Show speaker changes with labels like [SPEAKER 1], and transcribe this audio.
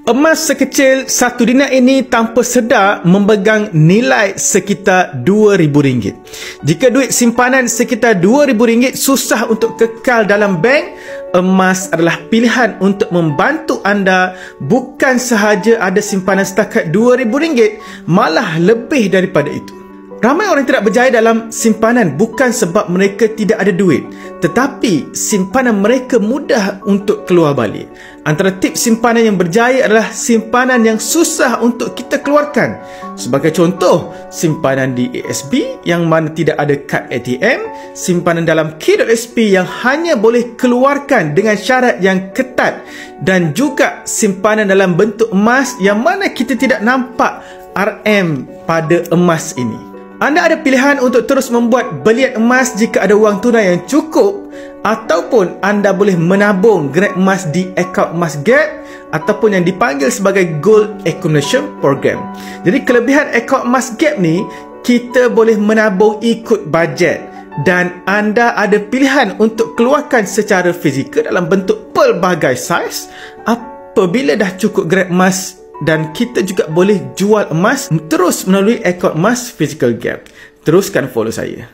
[SPEAKER 1] Emas sekecil 1 dinar ini tanpa sedar memegang nilai sekitar RM2,000. Jika duit simpanan sekitar RM2,000 susah untuk kekal dalam bank, emas adalah pilihan untuk membantu anda. Bukan sahaja ada simpanan setakat RM2,000, malah lebih daripada itu. Ramai orang tidak berjaya dalam simpanan bukan sebab mereka tidak ada duit, tetapi simpanan mereka mudah untuk keluar balik. Antara tips simpanan yang berjaya adalah simpanan yang susah untuk kita keluarkan. Sebagai contoh, simpanan di ASB yang mana tidak ada kad ATM, simpanan dalam K.SP yang hanya boleh keluarkan dengan syarat yang ketat, dan juga simpanan dalam bentuk emas yang mana kita tidak nampak RM pada emas ini. Anda ada pilihan untuk terus membuat belian emas jika ada wang tunai yang cukup, ataupun anda boleh menabung grade emas di akaun emas Gap ataupun yang dipanggil sebagai Gold Accumulation Program. Jadi kelebihan akaun emas Gap ni, kita boleh menabung ikut bajet dan anda ada pilihan untuk keluarkan secara fizikal dalam bentuk pelbagai saiz apabila dah cukup grade emas. Dan kita juga boleh jual emas terus melalui akaun emas Physical Gap. Teruskan follow saya.